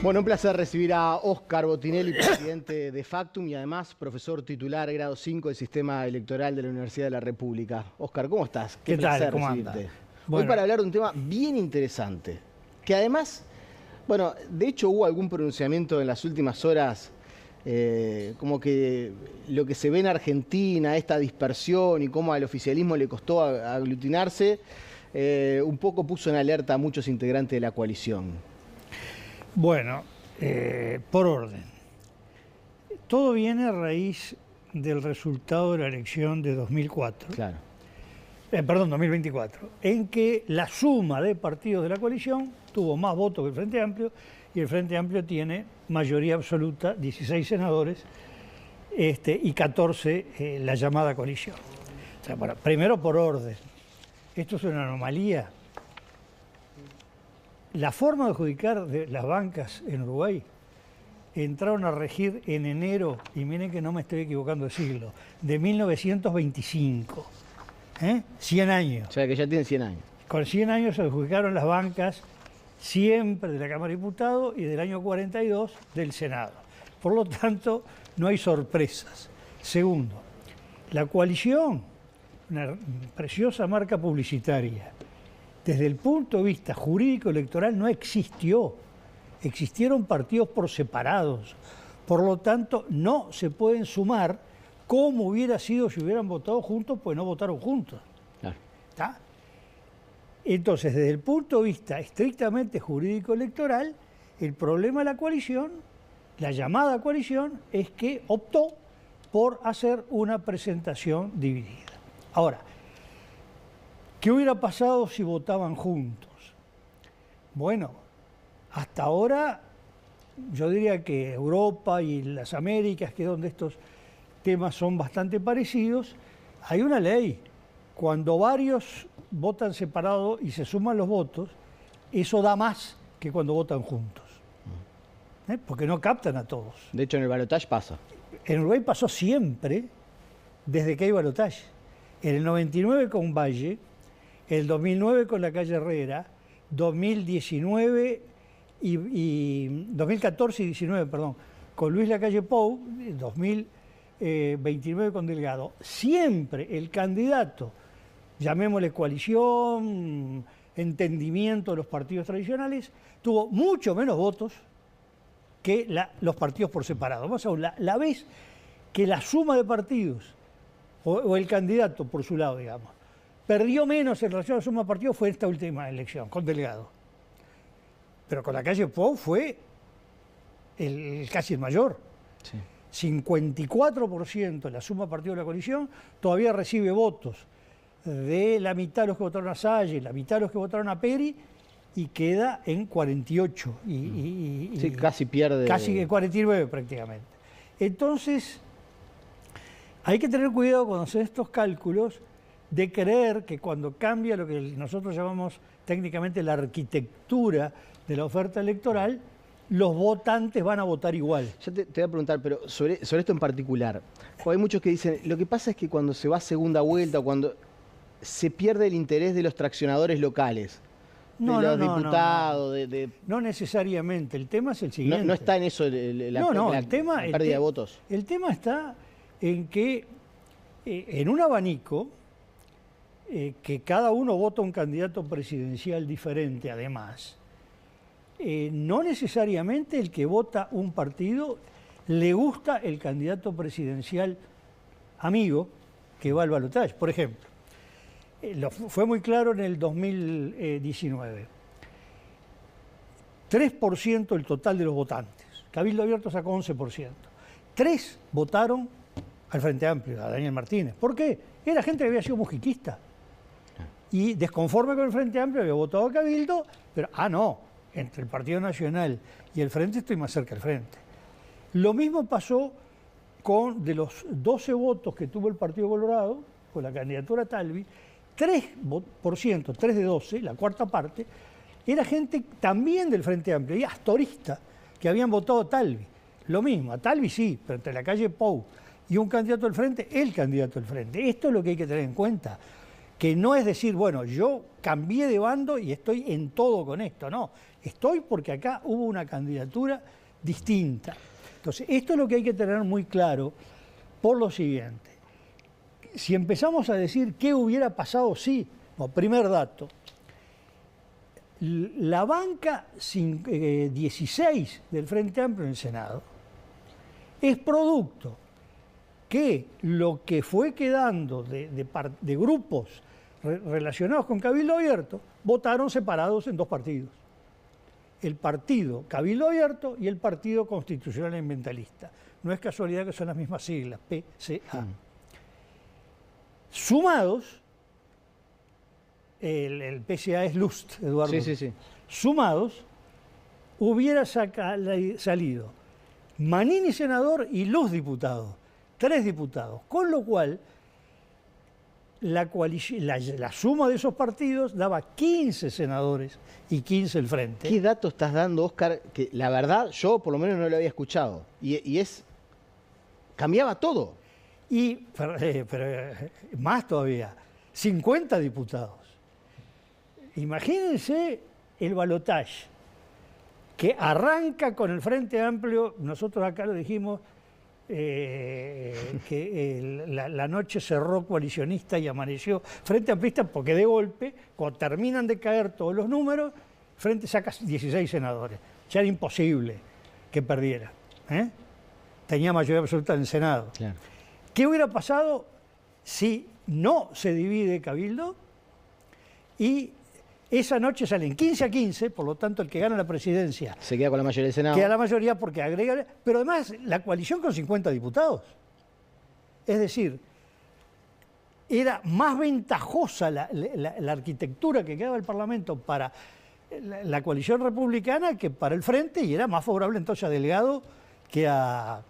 Bueno, un placer recibir a Óscar Botinelli, presidente de Factum y además profesor titular grado 5 del Sistema Electoral de la Universidad de la República. Óscar, ¿cómo estás? ¿Qué placer tal? ¿Cómo recibirte. andas? Bueno. Hoy para hablar de un tema bien interesante, que además, bueno, de hecho hubo algún pronunciamiento en las últimas horas, como que lo que se ve en Argentina, esta dispersión y cómo al oficialismo le costó aglutinarse, un poco puso en alerta a muchos integrantes de la coalición. Bueno, por orden. Todo viene a raíz del resultado de la elección de 2004. Claro. Perdón, 2024, en que la suma de partidos de la coalición tuvo más votos que el Frente Amplio, y el Frente Amplio tiene mayoría absoluta, 16 senadores, y 14 la llamada coalición. O sea, bueno, primero por orden. Esto es una anomalía. La forma de adjudicar de las bancas en Uruguay entraron a regir en enero, y miren que no me estoy equivocando de siglo, de 1925. 100 años. O sea que ya tienen 100 años. Con 100 años se adjudicaron las bancas siempre de la Cámara de Diputados y del año 42 del Senado. Por lo tanto, no hay sorpresas. Segundo, la coalición, una preciosa marca publicitaria, desde el punto de vista jurídico electoral no existió. Existieron partidos por separados. Por lo tanto, no se pueden sumar como hubiera sido si hubieran votado juntos, pues no votaron juntos. Claro. ¿Está? Entonces, desde el punto de vista estrictamente jurídico electoral, el problema de la coalición, la llamada coalición, es que optó por hacer una presentación dividida. Ahora, ¿qué hubiera pasado si votaban juntos? Bueno, hasta ahora yo diría que Europa y las Américas, que es donde estos temas son bastante parecidos, hay una ley. Cuando varios votan separados y se suman los votos, eso da más que cuando votan juntos. Porque no captan a todos. De hecho, en el balotaje pasa. En Uruguay pasó siempre, desde que hay balotaje. En el 99 con Valle, el 2009 con la calle Herrera, 2019 y 2014 y 19, perdón, con Luis Lacalle Pou, 2029 con Delgado. Siempre el candidato, llamémosle coalición, entendimiento de los partidos tradicionales, tuvo mucho menos votos que los partidos por separado. Más aún, la vez que la suma de partidos, o el candidato por su lado, digamos, perdió menos en relación a la suma de partidos fue esta última elección, con Delgado. Pero con Lacalle Pou fue casi el mayor. Sí. 54% la suma de partidos de la coalición, todavía recibe votos de la mitad de los que votaron a Salle, la mitad de los que votaron a Peri, y queda en 48. Sí, casi pierde. Casi en 49 prácticamente. Entonces, hay que tener cuidado cuando hacen estos cálculos de creer que cuando cambia lo que nosotros llamamos técnicamente la arquitectura de la oferta electoral, los votantes van a votar igual. Ya te voy a preguntar, pero sobre esto en particular, hay muchos que dicen, lo que pasa es que cuando se va a segunda vuelta, cuando se pierde el interés de los traccionadores locales, de los diputados, no necesariamente, el tema es el siguiente. No está en eso la pérdida de votos. El tema está en que en un abanico, que cada uno vota un candidato presidencial diferente además, no necesariamente el que vota un partido le gusta el candidato presidencial amigo que va al balotaje. Por ejemplo, fue muy claro en el 2019. 3% el total de los votantes. Cabildo Abierto sacó 11%. 3 votaron al Frente Amplio, a Daniel Martínez. ¿Por qué? Era gente que había sido mujiquista. Y desconforme con el Frente Amplio había votado a Cabildo, pero, no, entre el Partido Nacional y el Frente estoy más cerca del Frente. Lo mismo pasó de los 12 votos que tuvo el Partido Colorado, con la candidatura Talvi, 3%, 3 de 12, la cuarta parte, era gente también del Frente Amplio, y astorista, que habían votado a Talvi. Lo mismo, a Talvi sí, pero entre Lacalle Pou y un candidato del Frente, el candidato del Frente. Esto es lo que hay que tener en cuenta. que no es decir, bueno, yo cambié de bando y estoy en todo con esto, no. Estoy porque acá hubo una candidatura distinta. Entonces, esto es lo que hay que tener muy claro por lo siguiente. Si empezamos a decir qué hubiera pasado, sí. Bueno, primer dato. La banca 16 del Frente Amplio en el Senado es producto que lo que fue quedando de grupos relacionados con Cabildo Abierto votaron separados en dos partidos. El partido Cabildo Abierto y el partido Constitucional Ambientalista. No es casualidad que son las mismas siglas, PCA. Sumados, el PCA es Lust, Eduardo. Sí. Sumados, hubiera salido Manini senador y Lust diputado. 3 diputados. Con lo cual, la suma de esos partidos daba 15 senadores y 15 el Frente. ¿Qué dato estás dando, Óscar? Que la verdad yo por lo menos no lo había escuchado. Cambiaba todo. Pero más todavía, 50 diputados. Imagínense el balotaje que arranca con el Frente Amplio. Nosotros acá lo dijimos, que la noche cerró coalicionista y amaneció Frente Amplista, porque de golpe, cuando terminan de caer todos los números, Frente saca 16 senadores. Ya era imposible que perdiera. Tenía mayoría absoluta en el Senado. Claro. ¿Qué hubiera pasado si no se divide Cabildo y esa noche salen 15-15, por lo tanto el que gana la presidencia se queda con la mayoría del Senado? Queda la mayoría porque agrega, pero además la coalición con 50 diputados. Es decir, era más ventajosa la arquitectura que quedaba el Parlamento para la coalición republicana que para el Frente, y era más favorable entonces a Delgado que a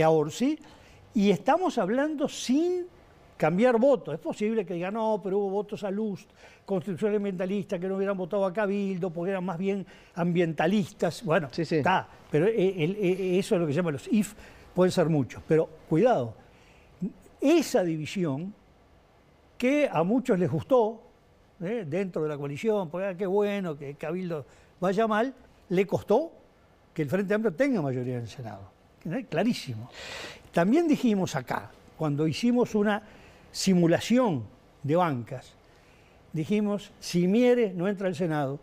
Orsi. Y estamos hablando sin cambiar votos. Es posible que digan, no, pero hubo votos a Lust, Constitución Ambientalista, que no hubieran votado a Cabildo, porque eran más bien ambientalistas. Bueno, sí. Está, pero eso es lo que se llama los if, pueden ser muchos. Pero cuidado, esa división que a muchos les gustó, dentro de la coalición, porque qué bueno que Cabildo vaya mal, le costó que el Frente Amplio tenga mayoría en el Senado. Clarísimo. También dijimos acá, cuando hicimos una simulación de bancas, dijimos, si Mieres no entra al Senado,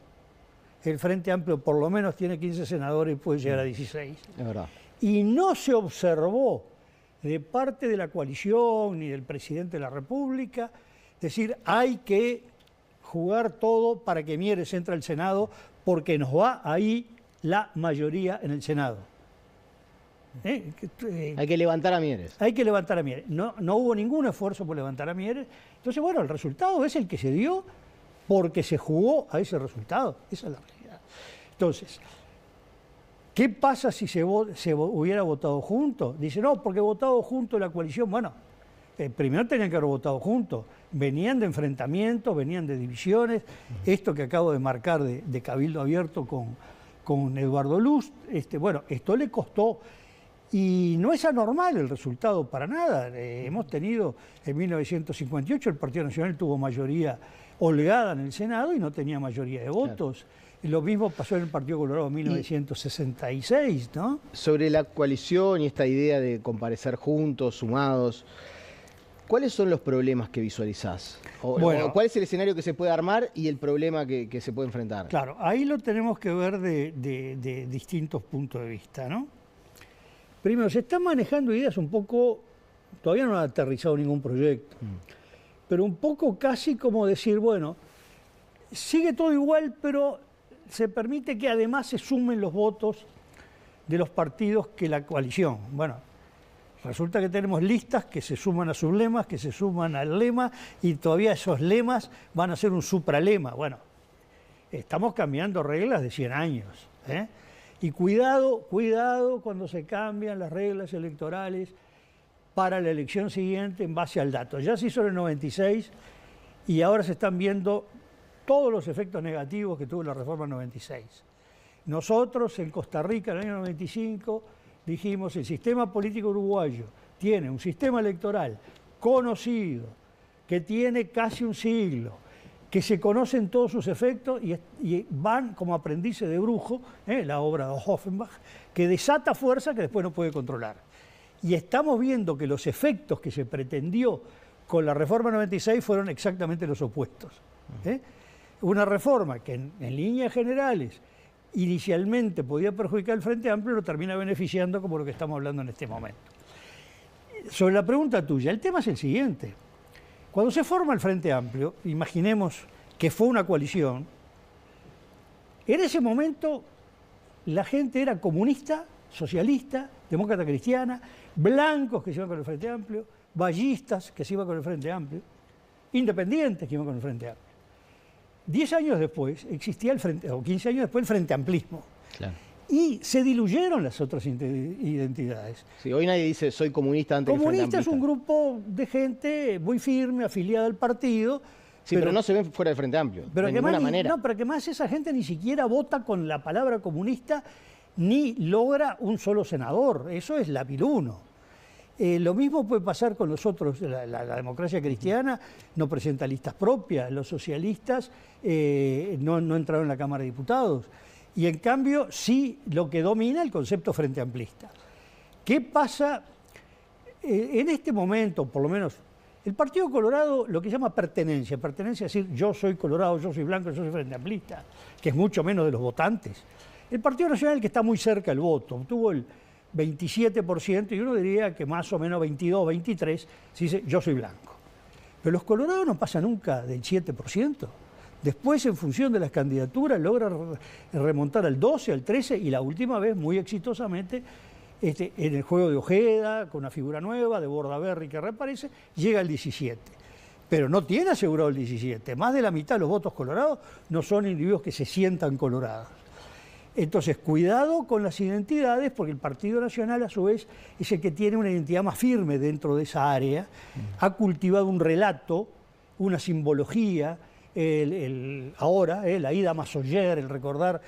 el Frente Amplio por lo menos tiene 15 senadores y puede llegar a 16. Es verdad. Y no se observó de parte de la coalición ni del presidente de la República decir, hay que jugar todo para que Mieres entre al Senado porque nos va ahí la mayoría en el Senado. Hay que levantar a Mieres. Hay que levantar a Mieres. No hubo ningún esfuerzo por levantar a Mieres. Entonces, bueno, el resultado es el que se dio porque se jugó a ese resultado. Esa es la realidad. Entonces, ¿qué pasa si se hubiera votado juntos? Dice, no, porque votado juntos la coalición. Bueno, primero tenían que haber votado juntos. Venían de enfrentamientos, venían de divisiones. Esto que acabo de marcar de Cabildo Abierto con Eduardo Lust, bueno, esto le costó. Y no es anormal el resultado para nada. Hemos tenido, en 1958 el Partido Nacional tuvo mayoría holgada en el Senado y no tenía mayoría de votos. Claro. Lo mismo pasó en el Partido Colorado en 1966, ¿no? Sobre la coalición y esta idea de comparecer juntos, sumados, ¿cuáles son los problemas que visualizás? Bueno, ¿cuál es el escenario que se puede armar y el problema que se puede enfrentar? Claro, ahí lo tenemos que ver de distintos puntos de vista, ¿no? Primero, se están manejando ideas un poco, todavía no han aterrizado ningún proyecto, pero un poco casi como decir, bueno, sigue todo igual, pero se permite que además se sumen los votos de los partidos que la coalición. Bueno, resulta que tenemos listas que se suman a sus lemas, que se suman al lema, y todavía esos lemas van a ser un supralema. Bueno, estamos cambiando reglas de 100 años, Y cuidado cuando se cambian las reglas electorales para la elección siguiente en base al dato. Ya se hizo en el 96 y ahora se están viendo todos los efectos negativos que tuvo la reforma 96. Nosotros en Costa Rica en el año 95 dijimos el sistema político uruguayo tiene un sistema electoral conocido, que tiene casi un siglo, que se conocen todos sus efectos y van como aprendices de brujo, la obra de Offenbach, que desata fuerza que después no puede controlar. Y estamos viendo que los efectos que se pretendió con la reforma 96 fueron exactamente los opuestos. Una reforma que en líneas generales inicialmente podía perjudicar al Frente Amplio, lo termina beneficiando como lo que estamos hablando en este momento. Sobre la pregunta tuya, el tema es el siguiente. Cuando se forma el Frente Amplio, imaginemos que fue una coalición, en ese momento la gente era comunista, socialista, demócrata cristiana, blancos que se iban con el Frente Amplio, vallistas que se iban con el Frente Amplio, independientes que iban con el Frente Amplio. 10 años después existía el Frente, o 15 años después, el Frente Amplismo. Claro. Y se diluyeron las otras identidades. Sí, hoy nadie dice soy comunista antes del Frente Comunista es Amplista. un grupo de gente muy firme, afiliada al partido. Sí, pero no se ven fuera del Frente Amplio, Pero de que ninguna más, manera. No, pero que más esa gente ni siquiera vota con la palabra comunista ni logra un solo senador. Eso es la piluno. Lo mismo puede pasar con los otros. La democracia cristiana no presenta listas propias, los socialistas no entraron en la Cámara de Diputados. Y en cambio sí lo que domina el concepto Frente Amplista. ¿Qué pasa en este momento, por lo menos? El Partido Colorado, lo que llama pertenencia es decir, yo soy colorado, yo soy blanco, yo soy Frente Amplista, que es mucho menos de los votantes. El Partido Nacional, que está muy cerca del voto, obtuvo el 27%, y uno diría que más o menos 22, 23, si dice yo soy blanco. Pero los colorados no pasan nunca del 7%. Después, en función de las candidaturas, logra remontar al 12, al 13, y la última vez, muy exitosamente, en el juego de Ojeda, con una figura nueva, de Bordaberry que reaparece, llega al 17. Pero no tiene asegurado el 17. Más de la mitad de los votos colorados no son individuos que se sientan colorados. Entonces, cuidado con las identidades, porque el Partido Nacional, a su vez, es el que tiene una identidad más firme dentro de esa área, ha cultivado un relato, una simbología, ahora, la ida a Massoyer, el recordar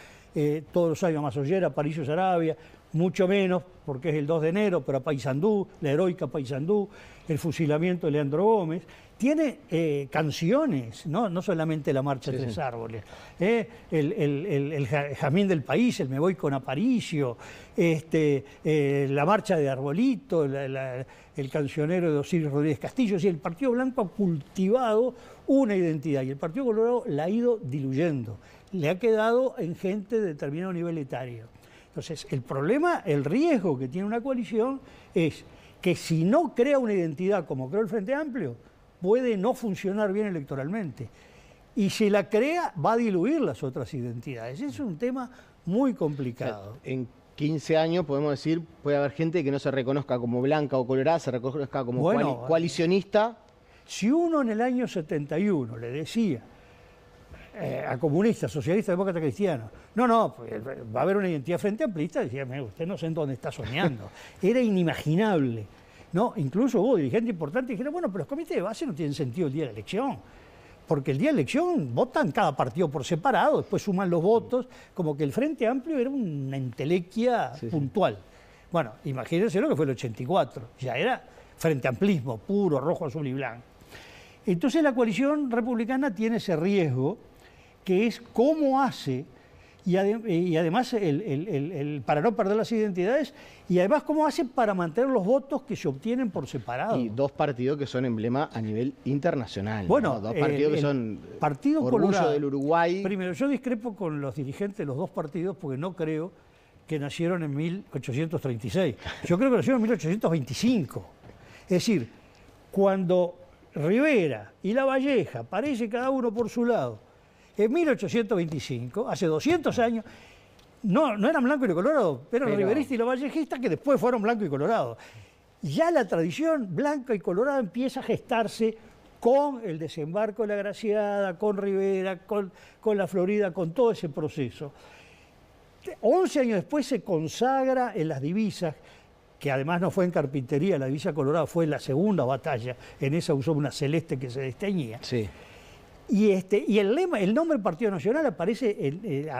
todos los años a Massoyer, a París y Sarabia, mucho menos, porque es el 2 de enero, pero a Paysandú, la heroica Paysandú, el fusilamiento de Leandro Gómez. Tiene canciones, no solamente la Marcha de Tres Árboles, el Jazmín del País, el Me Voy con Aparicio, la Marcha de Arbolito, el cancionero de Osiris Rodríguez Castillo. Es decir, el Partido Blanco ha cultivado una identidad y el Partido Colorado la ha ido diluyendo. Le ha quedado en gente de determinado nivel etario. Entonces, el problema, el riesgo que tiene una coalición es que si no crea una identidad como creó el Frente Amplio, puede no funcionar bien electoralmente. Y si la crea, va a diluir las otras identidades. Es un tema muy complicado. En 15 años, podemos decir, puede haber gente que no se reconozca como blanca o colorada, se reconozca como coalicionista. Si uno en el año 71 le decía a comunistas, socialistas, demócratas, cristianos, pues va a haber una identidad Frente Amplista, decía, usted no sé en dónde está soñando. Era inimaginable. ¿No? Incluso hubo dirigentes importantes que dijeron, bueno, pero los comités de base no tienen sentido el día de la elección, porque el día de la elección votan cada partido por separado, después suman los votos, como que el Frente Amplio era una entelequia puntual. Bueno, imagínense lo que fue el 84, ya era Frente Amplismo, puro, rojo, azul y blanco. Entonces la coalición republicana tiene ese riesgo, que es cómo hace, y además para no perder las identidades, y además cómo hace para mantener los votos que se obtienen por separado. Y dos partidos que son emblema a nivel internacional. Bueno, ¿no? Dos partidos que son Partido orgullo Colorado, del Uruguay. Primero, yo discrepo con los dirigentes de los dos partidos porque no creo que nacieron en 1836. Yo creo que nacieron en 1825. Es decir, cuando Rivera y Lavalleja aparecen cada uno por su lado, en 1825, hace 200 años, no eran blanco y colorado, eran riveristas y lavallejistas que después fueron blanco y colorado. Ya la tradición blanca y colorada empieza a gestarse con el desembarco de la Graciada, con Rivera, con la Florida, con todo ese proceso. 11 años después se consagra en las divisas, que además no fue en carpintería, la divisa colorada fue en la segunda batalla, en esa usó una celeste que se desteñía. Sí. Y el lema, el nombre Partido Nacional aparece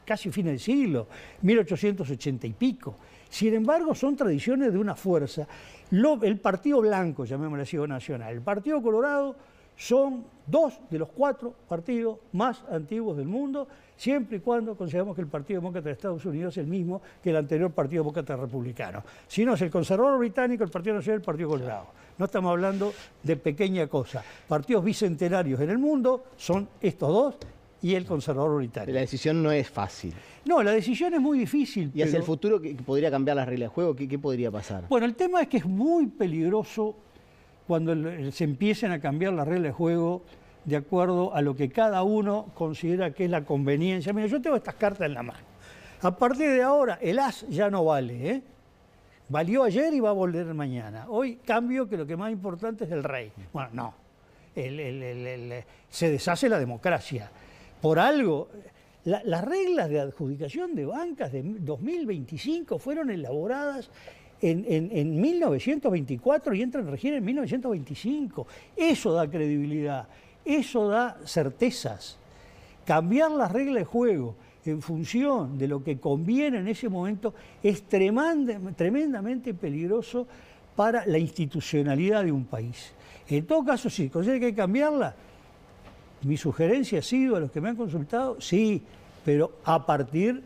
casi fin del siglo, 1880 y pico. Sin embargo, son tradiciones de una fuerza. El Partido Blanco, llamémosle así, nacional, el Partido Colorado, son 2 de los 4 partidos más antiguos del mundo, siempre y cuando consideramos que el Partido Demócrata de Estados Unidos es el mismo que el anterior Partido Demócrata Republicano. Si no, es el Conservador Británico, el Partido Nacional y el Partido Colorado. No estamos hablando de pequeña cosa. Partidos bicentenarios en el mundo son estos 2 y el Conservador Británico. La decisión no es fácil. No, la decisión es muy difícil. ¿Y hacia el futuro que podría cambiar las reglas de juego? ¿Qué podría pasar? Bueno, el tema es que es muy peligroso cuando se empiecen a cambiar las reglas de juego de acuerdo a lo que cada uno considera que es la conveniencia. Mira, yo tengo estas cartas en la mano. A partir de ahora, el as ya no vale, ¿eh? Valió ayer y va a volver mañana. Hoy cambio que lo que más importante es el rey. Bueno, no. Se deshace la democracia. Por algo, las reglas de adjudicación de bancas de 2025 fueron elaboradas en 1924 y entran en regir en 1925. Eso da credibilidad, eso da certezas. Cambiar las reglas de juego en función de lo que conviene en ese momento es tremendamente peligroso para la institucionalidad de un país. En todo caso, sí, ¿considera que hay que cambiarla? Mi sugerencia ha sido, a los que me han consultado, sí, pero a partir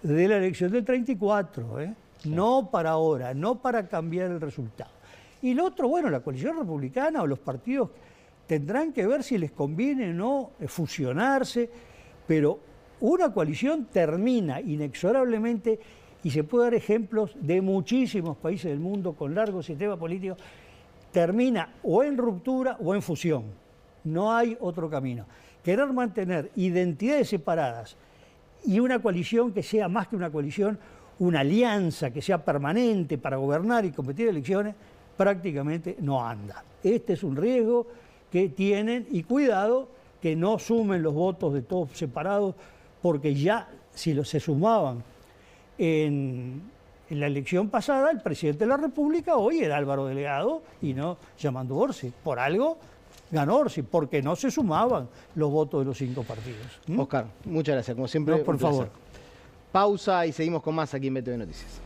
de la elección del 34, ¿eh? No para ahora, no para cambiar el resultado. Y lo otro, bueno, la coalición republicana o los partidos tendrán que ver si les conviene o no fusionarse, pero una coalición termina inexorablemente, y se puede dar ejemplos de muchísimos países del mundo con largo sistema político, termina o en ruptura o en fusión. No hay otro camino. Querer mantener identidades separadas y una coalición que sea más que una coalición, una alianza que sea permanente para gobernar y competir en elecciones, prácticamente no anda. Este es un riesgo que tienen, y cuidado que no sumen los votos de todos separados, porque ya si se sumaban en la elección pasada, el presidente de la República hoy era Álvaro Delgado y no Yamandu Orsi. Por algo ganó Orsi, porque no se sumaban los votos de los 5 partidos. Oscar, muchas gracias. Como siempre, no, por favor. Pausa y seguimos con más aquí en BTV Noticias.